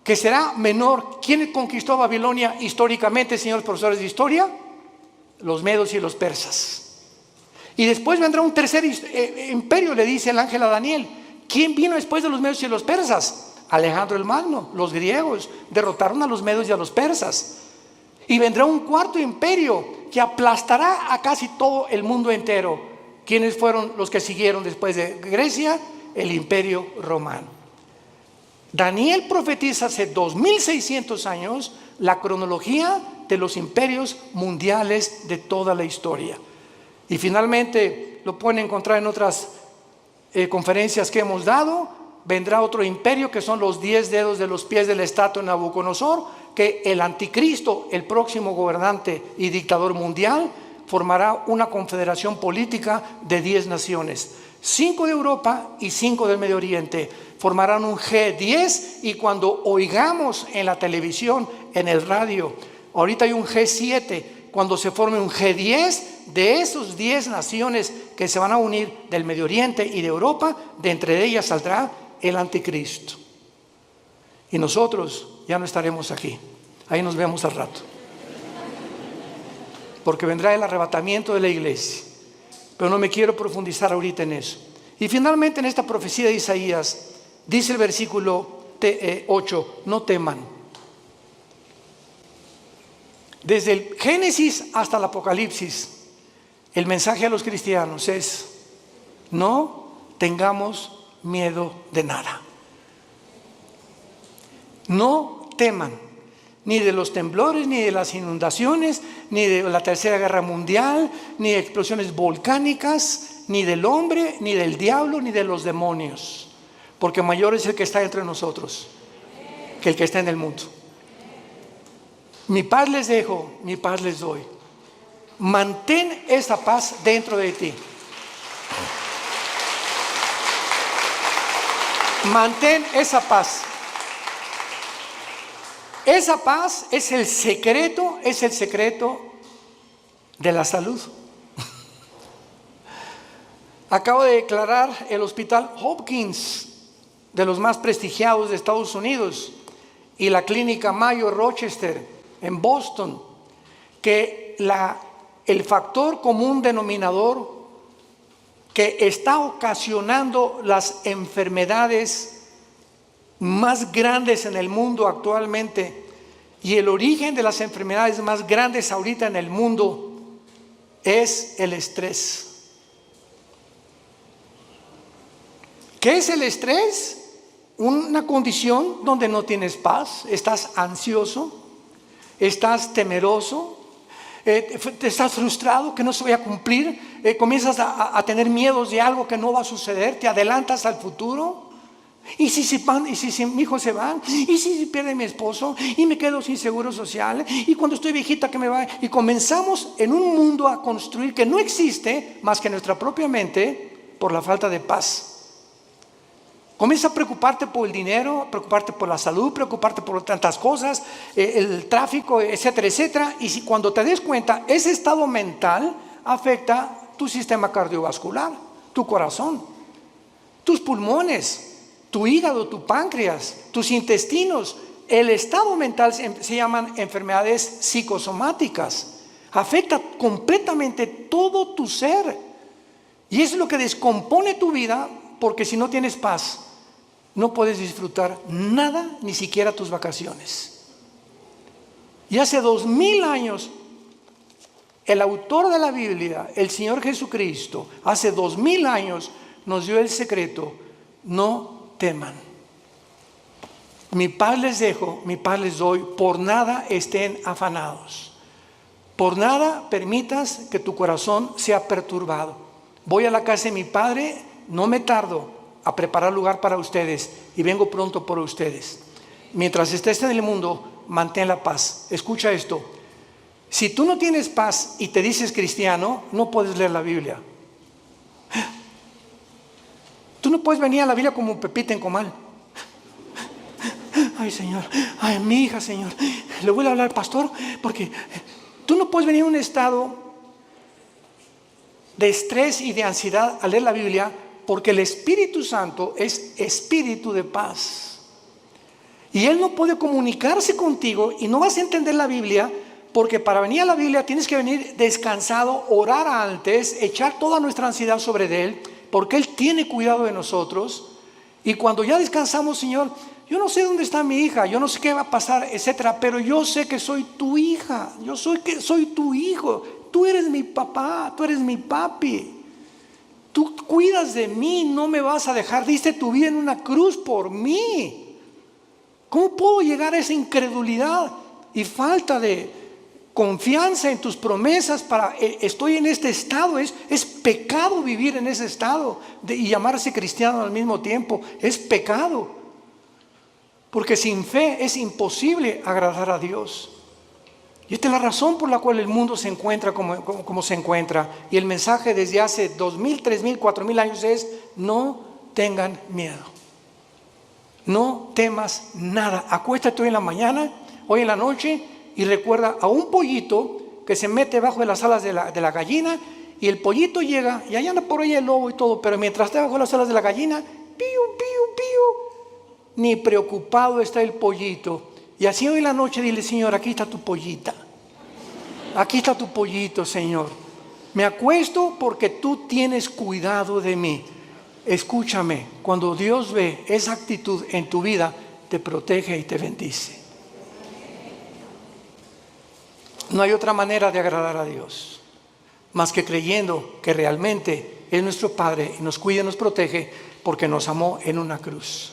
que será menor. ¿Quién conquistó Babilonia históricamente, señores profesores de historia? Los medos y los persas. Y después vendrá un tercer imperio, le dice el ángel a Daniel. ¿Quién vino después de los medos y los persas? Alejandro el Magno. Los griegos derrotaron a los medos y a los persas. Y vendrá un cuarto imperio que aplastará a casi todo el mundo entero. ¿Quiénes fueron los que siguieron después de Grecia? El imperio romano. Daniel profetiza hace 2600 años la cronología de los imperios mundiales de toda la historia. Y finalmente lo pueden encontrar en otras conferencias que hemos dado. Vendrá otro imperio que son los 10 dedos de los pies de la estatua de Nabucodonosor, que el anticristo, el próximo gobernante y dictador mundial, formará una confederación política de 10 naciones. 5 de Europa y 5 del Medio Oriente formarán un G10. Y cuando oigamos en la televisión, en el radio, ahorita hay un G7, cuando se forme un G10 de esos 10 naciones que se van a unir del Medio Oriente y de Europa, de entre ellas saldrá el anticristo. Y nosotros ya no estaremos aquí. Ahí nos vemos al rato, porque vendrá el arrebatamiento de la iglesia. Pero no me quiero profundizar ahorita en eso. Y finalmente en esta profecía de Isaías dice el versículo 8, no teman. Desde el Génesis hasta el Apocalipsis, el mensaje a los cristianos es: no tengamos miedo de nada. No teman, ni de los temblores, ni de las inundaciones, ni de la Tercera Guerra Mundial, ni de explosiones volcánicas, ni del hombre, ni del diablo, ni de los demonios, porque mayor es el que está entre nosotros que el que está en el mundo. Mi paz les dejo, mi paz les doy. Mantén esa paz dentro de ti. Mantén esa paz. Esa paz es el secreto de la salud. Acabo de declarar el Hospital Hopkins, de los más prestigiados de Estados Unidos, y la Clínica Mayo Rochester en Boston, que el factor común denominador que está ocasionando las enfermedades más grandes en el mundo actualmente, y el origen de las enfermedades más grandes ahorita en el mundo, es el estrés. ¿Qué es el estrés? Una condición donde no tienes paz, estás ansioso, estás temeroso, te estás frustrado que no se vaya a cumplir, comienzas a tener miedos de algo que no va a suceder, te adelantas al futuro. ¿Y si mi hijo se va? ¿Y si pierde mi esposo? ¿Y me quedo sin seguro social? ¿Y cuando estoy viejita que me va? Y comenzamos en un mundo a construir que no existe más que nuestra propia mente, por la falta de paz. Comienza a preocuparte por el dinero, preocuparte por la salud, preocuparte por tantas cosas, el tráfico, etcétera, etcétera. Y cuando te des cuenta, ese estado mental afecta tu sistema cardiovascular, tu corazón, tus pulmones, tu hígado, tu páncreas, tus intestinos. El estado mental se llaman enfermedades psicosomáticas. Afecta completamente todo tu ser. Y es lo que descompone tu vida, porque si no tienes paz, no puedes disfrutar nada, ni siquiera tus vacaciones. Y hace 2000 años, el autor de la Biblia, el Señor Jesucristo, hace 2000 años nos dio el secreto: no teman. Mi paz les dejo, mi paz les doy, por nada estén afanados. Por nada permitas que tu corazón sea perturbado. Voy a la casa de mi Padre, no me tardo a preparar lugar para ustedes y vengo pronto por ustedes. Mientras estés en el mundo, mantén la paz. Escucha esto: si tú no tienes paz y te dices cristiano, no puedes leer la Biblia. Tú no puedes venir a la Biblia como Pepita en comal. Ay, Señor, ay, mi hija, Señor, le voy a hablar al pastor, porque tú no puedes venir a un estado de estrés y de ansiedad a leer la Biblia, porque el Espíritu Santo es espíritu de paz. Y Él no puede comunicarse contigo y no vas a entender la Biblia, porque para venir a la Biblia tienes que venir descansado, orar antes, echar toda nuestra ansiedad sobre Él, porque Él tiene cuidado de nosotros. Y cuando ya descansamos: Señor, yo no sé dónde está mi hija, yo no sé qué va a pasar, etcétera, pero yo sé que soy tu hija, soy tu hijo, tú eres mi papá, tú eres mi papi, tú cuidas de mí, no me vas a dejar, diste tu vida en una cruz por mí. ¿Cómo puedo llegar a esa incredulidad y falta de confianza en tus promesas estoy en este estado? Es pecado vivir en ese estado y llamarse cristiano al mismo tiempo. Es pecado, porque sin fe es imposible agradar a Dios. Y esta es la razón por la cual el mundo se encuentra como se encuentra. Y el mensaje desde hace 2000, 3000, 4000 años es: no tengan miedo. No temas nada. Acuéstate hoy en la mañana, hoy en la noche, y recuerda a un pollito que se mete bajo de las alas de la gallina, y el pollito llega y ahí anda por ahí el lobo y todo, pero mientras está bajo de las alas de la gallina, pío, pío, pío, ni preocupado está el pollito. Y así hoy en la noche dile: Señor, aquí está tu pollita, aquí está tu pollito, Señor. Me acuesto porque tú tienes cuidado de mí. Escúchame, cuando Dios ve esa actitud en tu vida, te protege y te bendice. No hay otra manera de agradar a Dios más que creyendo que realmente es nuestro Padre y nos cuida y nos protege porque nos amó en una cruz.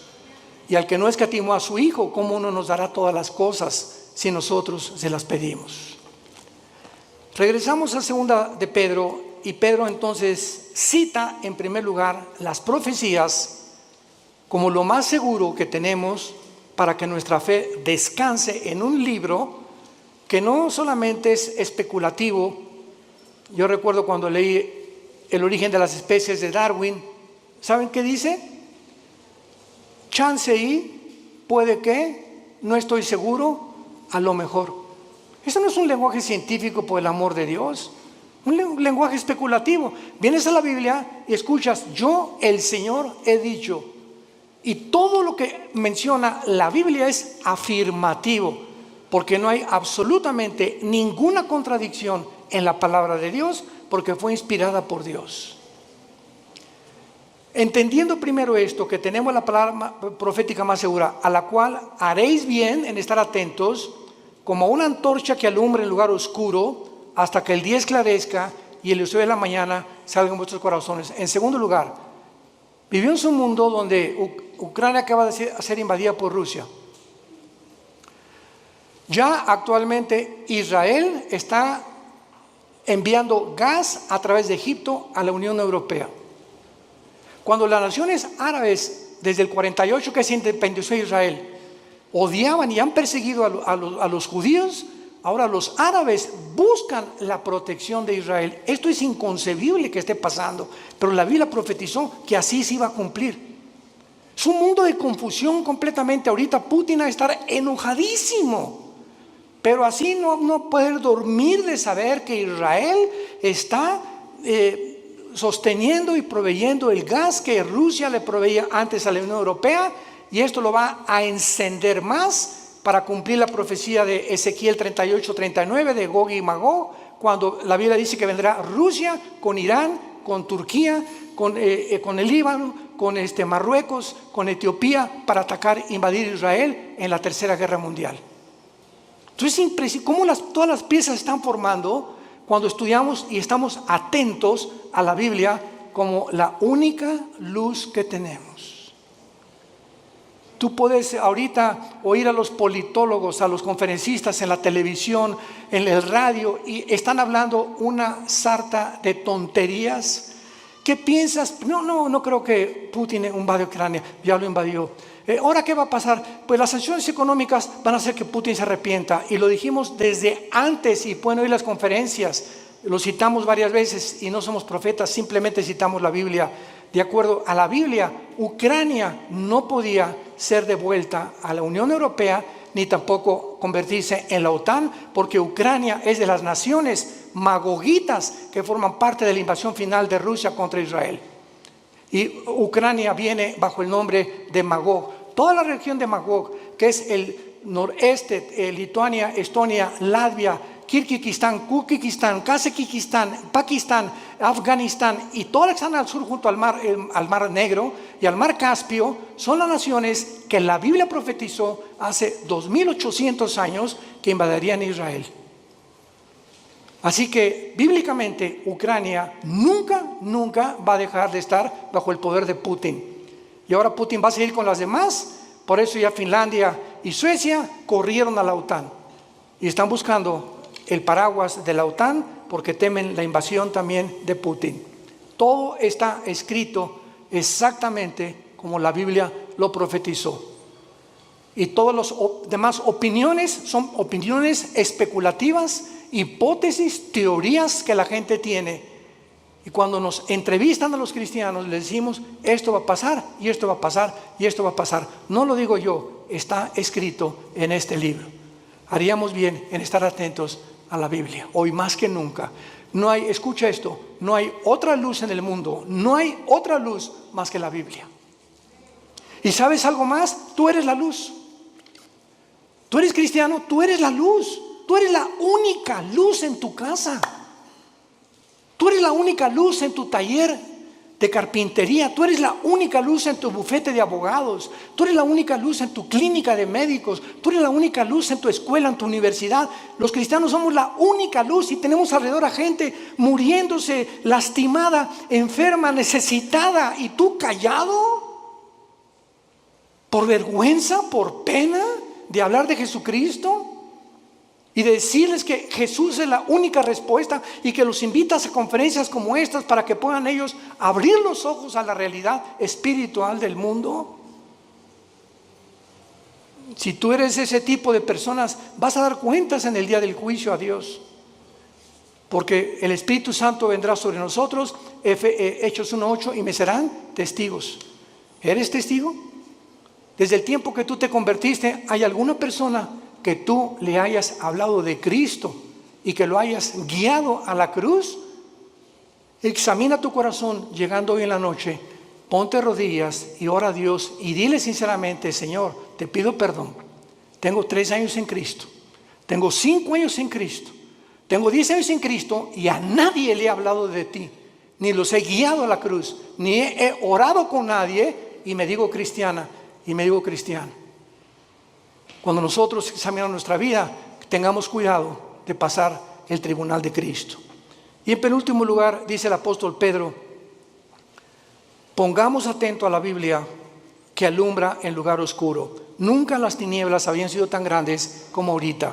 Y al que no escatimó a su Hijo, ¿cómo no nos dará todas las cosas si nosotros se las pedimos? Regresamos a segunda de Pedro, y Pedro entonces cita en primer lugar las profecías como lo más seguro que tenemos para que nuestra fe descanse en un libro que no solamente es especulativo. Yo recuerdo cuando leí El origen de las especies de Darwin, ¿saben qué dice? Chance y, puede que, no estoy seguro, a lo mejor. Eso no es un lenguaje científico, por el amor de Dios, un lenguaje especulativo. Vienes a la Biblia y escuchas, yo, el Señor, he dicho. Y todo lo que menciona la Biblia es afirmativo, porque no hay absolutamente ninguna contradicción en la palabra de Dios, porque fue inspirada por Dios. Entendiendo primero esto, que tenemos la palabra profética más segura, a la cual haréis bien en estar atentos, como una antorcha que alumbra en lugar oscuro, hasta que el día esclarezca y el lucero de la mañana salga en vuestros corazones. En segundo lugar, vivimos en un mundo donde Ucrania acaba de ser invadida por Rusia. Ya actualmente Israel está enviando gas a través de Egipto a la Unión Europea. Cuando las naciones árabes, desde el 48 que se independizó Israel, odiaban y han perseguido a los judíos, ahora los árabes buscan la protección de Israel. Esto es inconcebible que esté pasando, pero la Biblia profetizó que así se iba a cumplir. Es un mundo de confusión completamente. Ahorita Putin va a estar enojadísimo, pero así no poder dormir de saber que Israel está sosteniendo y proveyendo el gas que Rusia le proveía antes a la Unión Europea, y esto lo va a encender más para cumplir la profecía de Ezequiel 38-39 de Gog y Magog, cuando la Biblia dice que vendrá Rusia con Irán, con Turquía, con el Líbano, con Marruecos, con Etiopía, para atacar, invadir Israel en la Tercera Guerra Mundial. Entonces es impresionante cómo todas las piezas están formando cuando estudiamos y estamos atentos a la Biblia como la única luz que tenemos. Tú puedes ahorita oír a los politólogos, a los conferencistas en la televisión, en el radio, y están hablando una sarta de tonterías. ¿Qué piensas? No creo que Putin invadió Ucrania, ya lo invadió. ¿Ahora qué va a pasar? Pues las sanciones económicas van a hacer que Putin se arrepienta, y lo dijimos desde antes, y pueden oír las conferencias, lo citamos varias veces y no somos profetas, simplemente citamos la Biblia. De acuerdo a la Biblia, Ucrania no podía ser devuelta a la Unión Europea ni tampoco convertirse en la OTAN, porque Ucrania es de las naciones magogitas que forman parte de la invasión final de Rusia contra Israel. Y Ucrania viene bajo el nombre de Magog. Toda la región de Magog, que es el noreste, Lituania, Estonia, Latvia, Kirguistán, Kuzbekistán, Kazajistán, Pakistán, Afganistán y todas las que están al sur junto al mar Negro y al mar Caspio, son las naciones que la Biblia profetizó hace 2800 años que invadirían Israel. Así que bíblicamente Ucrania nunca va a dejar de estar bajo el poder de Putin. Y ahora Putin va a seguir con las demás. Por eso ya Finlandia y Suecia corrieron a la OTAN y están buscando el paraguas de la OTAN porque temen la invasión también de Putin. Todo está escrito exactamente como la Biblia lo profetizó. Y todas las demás opiniones son opiniones especulativas, hipótesis, teorías que la gente tiene. Y cuando nos entrevistan a los cristianos, les decimos, esto va a pasar, y esto va a pasar, y esto va a pasar. No lo digo yo, está escrito en este libro. Haríamos bien en estar atentos a la Biblia, hoy más que nunca. No hay, escucha esto, no hay otra luz en el mundo, no hay otra luz más que la Biblia. ¿Y sabes algo más? Tú eres la luz. Tú eres cristiano, tú eres la luz. Tú eres la única luz en tu casa. Tú eres la única luz en tu taller. de carpintería. Tú eres la única luz en tu bufete de abogados. Tú eres la única luz en tu clínica de médicos. Tú eres la única luz en tu escuela, en tu universidad. Los cristianos somos la única luz y tenemos alrededor a gente muriéndose, lastimada, enferma, necesitada. ¿Y tú callado? ¿Por vergüenza, por pena de hablar de Jesucristo? Y de decirles que Jesús es la única respuesta y que los invitas a conferencias como estas para que puedan ellos abrir los ojos a la realidad espiritual del mundo. Si tú eres ese tipo de personas, vas a dar cuentas en el día del juicio a Dios, porque el Espíritu Santo vendrá sobre nosotros, Hechos 1:8, y me serán testigos. ¿Eres testigo? Desde el tiempo que tú te convertiste, ¿hay alguna persona que tú le hayas hablado de Cristo y que lo hayas guiado a la cruz? Examina tu corazón llegando hoy en la noche, ponte rodillas y ora a Dios y dile sinceramente: Señor, te pido perdón. Tengo 3 años en Cristo, tengo 5 años en Cristo, tengo 10 años en Cristo y a nadie le he hablado de ti, ni los he guiado a la cruz, ni he orado con nadie y me digo cristiana y me digo cristiano. Cuando nosotros examinamos nuestra vida, tengamos cuidado de pasar el tribunal de Cristo. Y en penúltimo lugar, dice el apóstol Pedro: pongamos atento a la Biblia que alumbra en lugar oscuro. Nunca las tinieblas habían sido tan grandes como ahorita.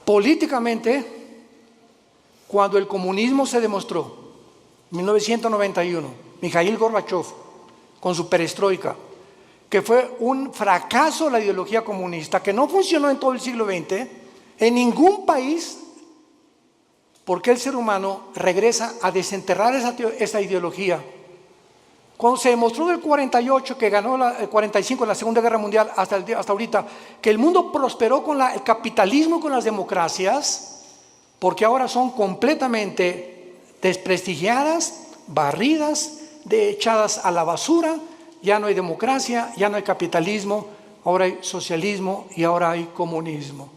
Políticamente, cuando el comunismo se demostró, en 1991, Mikhail Gorbachev, con su perestroika, que fue un fracaso la ideología comunista, que no funcionó en todo el siglo XX, en ningún país, porque el ser humano regresa a desenterrar esa ideología. Cuando se demostró del 48, que ganó el 45 en la Segunda Guerra Mundial, hasta ahorita, que el mundo prosperó con el capitalismo, con las democracias, porque ahora son completamente desprestigiadas, barridas, echadas a la basura. Ya no hay democracia, ya no hay capitalismo, ahora hay socialismo y ahora hay comunismo.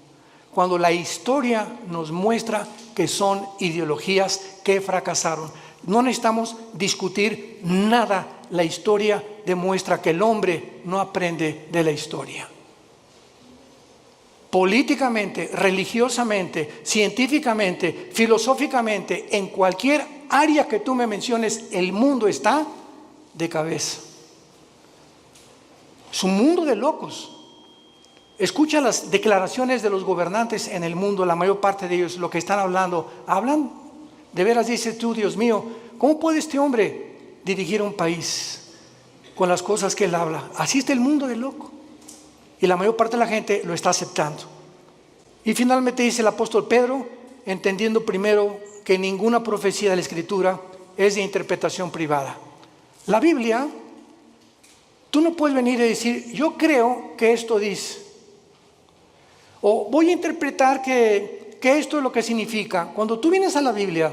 Cuando la historia nos muestra que son ideologías que fracasaron. No necesitamos discutir nada. La historia demuestra que el hombre no aprende de la historia. Políticamente, religiosamente, científicamente, filosóficamente, en cualquier área que tú me menciones, el mundo está de cabeza. Es un mundo de locos. Escucha las declaraciones de los gobernantes en el mundo, la mayor parte de ellos, lo que están hablando. Hablan, de veras dices tú: Dios mío, ¿cómo puede este hombre dirigir un país con las cosas que él habla? Así está el mundo de loco. Y la mayor parte de la gente lo está aceptando. Y finalmente dice el apóstol Pedro, entendiendo primero que ninguna profecía de la Escritura es de interpretación privada. La Biblia, tú no puedes venir y decir: yo creo que esto dice, o voy a interpretar que esto es lo que significa. Cuando tú vienes a la Biblia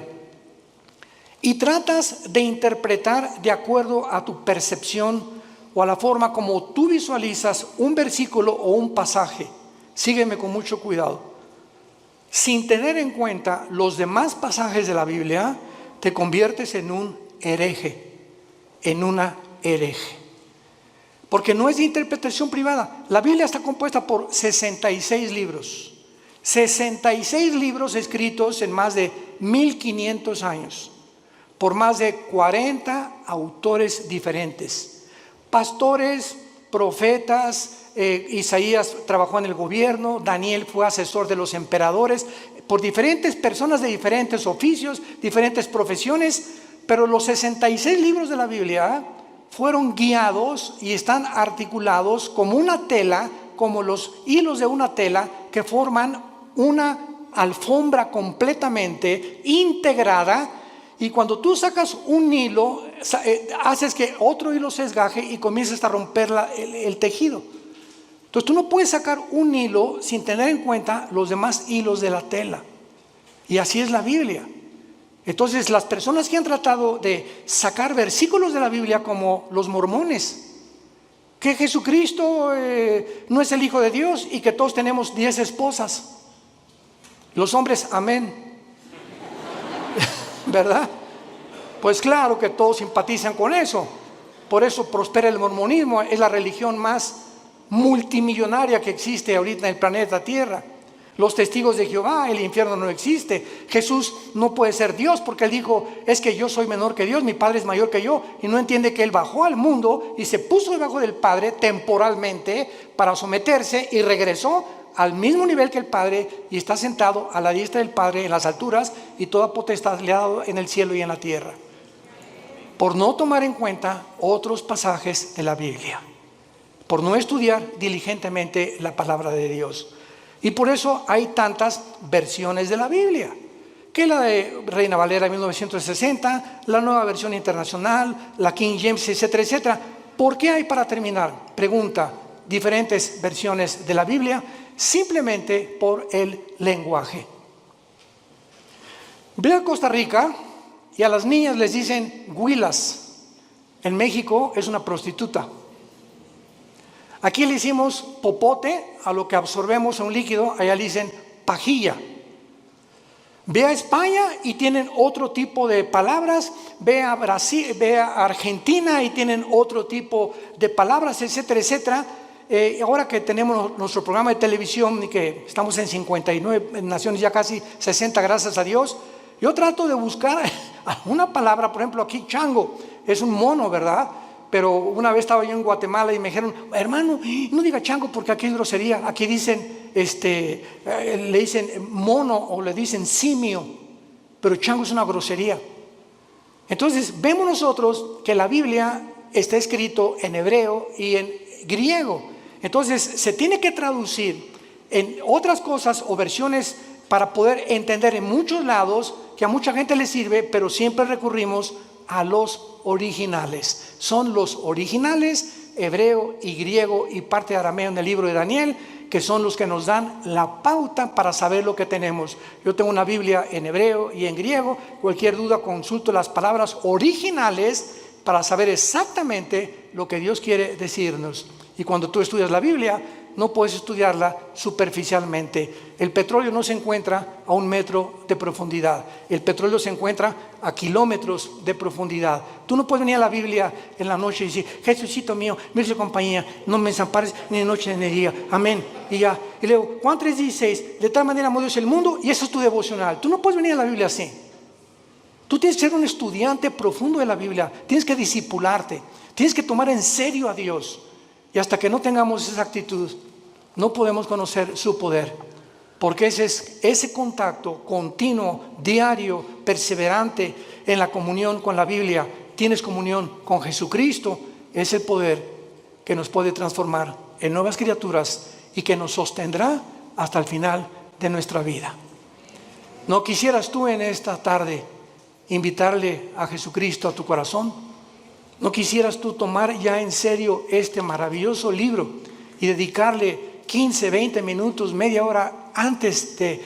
y tratas de interpretar de acuerdo a tu percepción o a la forma como tú visualizas un versículo o un pasaje, sígueme con mucho cuidado, sin tener en cuenta los demás pasajes de la Biblia, te conviertes en un hereje, en una hereje. Porque no es de interpretación privada. La Biblia está compuesta por 66 libros. 66 libros escritos en más de 1500 años. Por más de 40 autores diferentes. Pastores, profetas, Isaías trabajó en el gobierno, Daniel fue asesor de los emperadores, por diferentes personas de diferentes oficios, diferentes profesiones. Pero los 66 libros de la Biblia fueron guiados y están articulados como una tela, como los hilos de una tela que forman una alfombra completamente integrada. Y cuando tú sacas un hilo, haces que otro hilo se desgaje y comienzas a romper el tejido. Entonces tú no puedes sacar un hilo sin tener en cuenta los demás hilos de la tela. Y así es la Biblia. Entonces las personas que han tratado de sacar versículos de la Biblia, como los mormones, que Jesucristo no es el Hijo de Dios y que todos tenemos 10 esposas. Los hombres, amén. ¿Verdad? Pues claro que todos simpatizan con eso. Por eso prospera el mormonismo. Es la religión más multimillonaria que existe ahorita en el planeta Tierra. Los testigos de Jehová, el infierno no existe. Jesús no puede ser Dios porque Él dijo, es que yo soy menor que Dios, mi Padre es mayor que yo. Y no entiende que Él bajó al mundo y se puso debajo del Padre temporalmente para someterse y regresó al mismo nivel que el Padre y está sentado a la diestra del Padre en las alturas y toda potestad le ha dado en el cielo y en la tierra. Por no tomar en cuenta otros pasajes de la Biblia, por no estudiar diligentemente la palabra de Dios. Y por eso hay tantas versiones de la Biblia, que la de Reina Valera 1960, la Nueva Versión Internacional, la King James, etcétera, etcétera. ¿Por qué hay, para terminar, pregunta, diferentes versiones de la Biblia? Simplemente por el lenguaje. Ve a Costa Rica y a las niñas les dicen huilas. En México es una prostituta. Aquí le hicimos popote a lo que absorbemos a un líquido, allá le dicen pajilla. Ve a España y tienen otro tipo de palabras, ve a Brasil, ve a Argentina y tienen otro tipo de palabras, etcétera, etcétera. Ahora que tenemos nuestro programa de televisión y que estamos en 59 naciones, ya casi 60, gracias a Dios, yo trato de buscar una palabra, por ejemplo aquí chango, es un mono, ¿verdad? Pero una vez estaba yo en Guatemala y me dijeron, hermano, no diga chango porque aquí es grosería. Aquí dicen, le dicen mono o le dicen simio, pero chango es una grosería. Entonces vemos nosotros que la Biblia está escrito en hebreo y en griego. Entonces se tiene que traducir en otras cosas o versiones para poder entender en muchos lados, que a mucha gente le sirve, pero siempre recurrimos a los originales. Son los originales, hebreo y griego y parte de arameo en el libro de Daniel, que son los que nos dan la pauta para saber lo que tenemos. Yo tengo una Biblia en hebreo y en griego. Cualquier duda consulto las palabras originales para saber exactamente lo que Dios quiere decirnos. Y cuando tú estudias la Biblia, no puedes estudiarla superficialmente. El petróleo no se encuentra a 1 metro de profundidad. El petróleo se encuentra a kilómetros de profundidad. Tú no puedes venir a la Biblia en la noche y decir, Jesucito mío, mire su compañía, no me desampares ni de noche ni de día. Amén. Y ya. Y luego, Juan 3:16, de tal manera amó Dios el mundo, y eso es tu devocional. Tú no puedes venir a la Biblia así. Tú tienes que ser un estudiante profundo de la Biblia. Tienes que discipularte. Tienes que tomar en serio a Dios. Y hasta que no tengamos esa actitud, no podemos conocer su poder. Porque ese contacto continuo, diario, perseverante en la comunión con la Biblia, tienes comunión con Jesucristo, es el poder que nos puede transformar en nuevas criaturas y que nos sostendrá hasta el final de nuestra vida. ¿No quisieras tú en esta tarde invitarle a Jesucristo a tu corazón? ¿No quisieras tú tomar ya en serio este maravilloso libro y dedicarle 15, 20 minutos, media hora antes de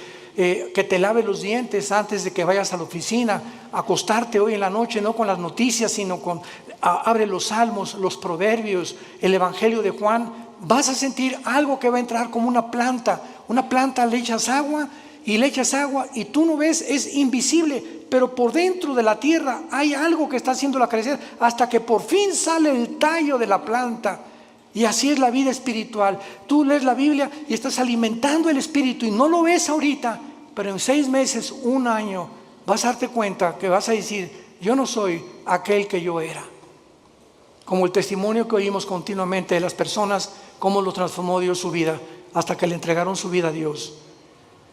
que te laves los dientes, antes de que vayas a la oficina, acostarte hoy en la noche, no con las noticias, sino abre los salmos, los proverbios, el evangelio de Juan? Vas a sentir algo que va a entrar como una planta. Una planta le echas agua y tú no ves, es invisible, pero por dentro de la tierra hay algo que está haciéndola crecer hasta que por fin sale el tallo de la planta. Y así es la vida espiritual. Tú lees la Biblia y estás alimentando el espíritu y no lo ves ahorita, pero en 6 meses, 1 año, vas a darte cuenta que vas a decir, yo no soy aquel que yo era. Como el testimonio que oímos continuamente de las personas, cómo lo transformó Dios su vida, hasta que le entregaron su vida a Dios.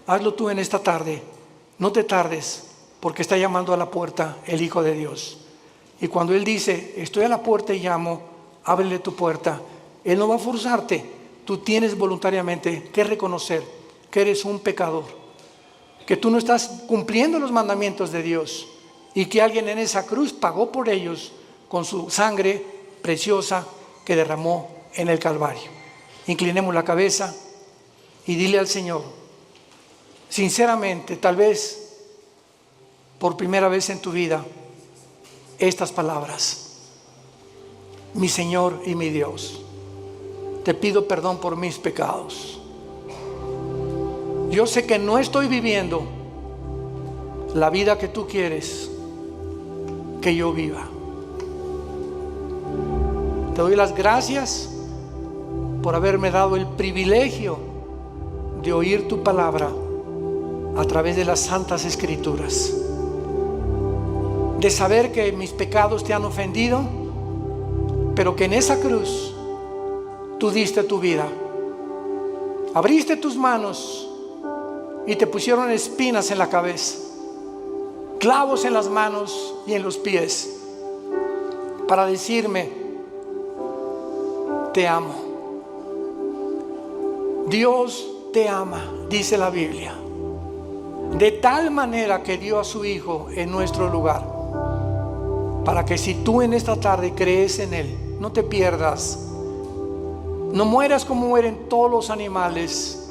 Hazlo tú en esta tarde, no te tardes, porque está llamando a la puerta el Hijo de Dios. Y cuando Él dice, estoy a la puerta y llamo, ábrele tu puerta. Él no va a forzarte, tú tienes voluntariamente que reconocer que eres un pecador, que tú no estás cumpliendo los mandamientos de Dios y que alguien en esa cruz pagó por ellos con su sangre preciosa que derramó en el Calvario. Inclinemos la cabeza y dile al Señor, sinceramente, tal vez por primera vez en tu vida, estas palabras: mi Señor y mi Dios, te pido perdón por mis pecados. Yo sé que no estoy viviendo la vida que tú quieres, que yo viva. Te doy las gracias por haberme dado el privilegio de oír tu palabra a través de las Santas Escrituras, de saber que mis pecados te han ofendido, pero que en esa cruz tú diste tu vida, abriste tus manos y te pusieron espinas en la cabeza, clavos en las manos y en los pies, para decirme: te amo. Dios te ama, dice la Biblia, de tal manera que dio a su Hijo en nuestro lugar, para que si tú en esta tarde crees en Él, no te pierdas, no mueras como mueren todos los animales.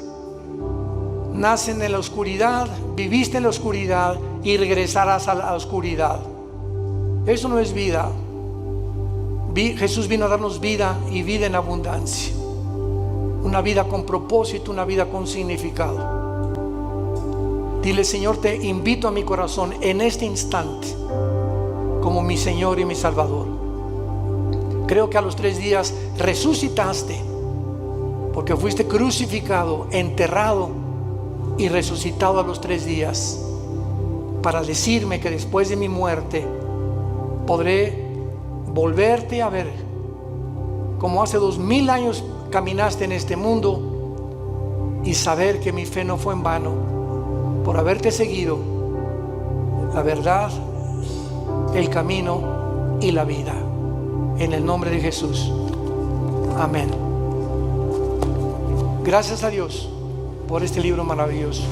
Nacen en la oscuridad, viviste en la oscuridad y regresarás a la oscuridad. Eso no es vida. Jesús vino a darnos vida y vida en abundancia, una vida con propósito, una vida con significado. Dile: Señor, te invito a mi corazón en este instante como mi Señor y mi Salvador. Creo que a los 3 días resucitaste, porque fuiste crucificado, enterrado y resucitado a los 3 días, para decirme que después de mi muerte podré volverte a ver, como hace 2000 años caminaste en este mundo, y saber que mi fe no fue en vano por haberte seguido, la verdad, el camino y la vida. En el nombre de Jesús, amén. Gracias a Dios por este libro maravilloso.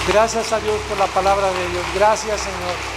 Gracias a Dios por la palabra de Dios. Gracias, Señor.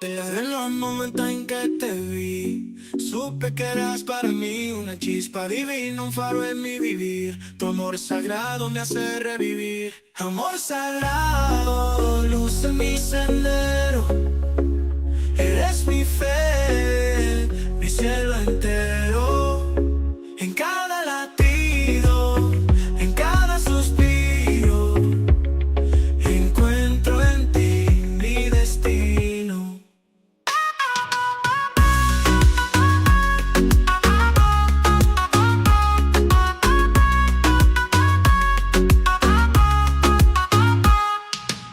Desde los momentos en que te vi, supe que eras para mí una chispa divina, un faro en mi vivir. Tu amor sagrado me hace revivir. Amor sagrado, luz en mi sendero. Eres mi fe, mi cielo entero. En cada latido, en cada suspiro, encuentro en ti mi destino.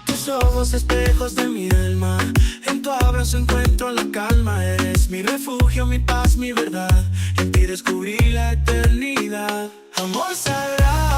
Tus ojos, espejos de mi alma, en tu abrazo encuentro la calma. Eres mi refugio, mi paz, mi verdad. En ti descubrí la eternidad. Amor sagrado.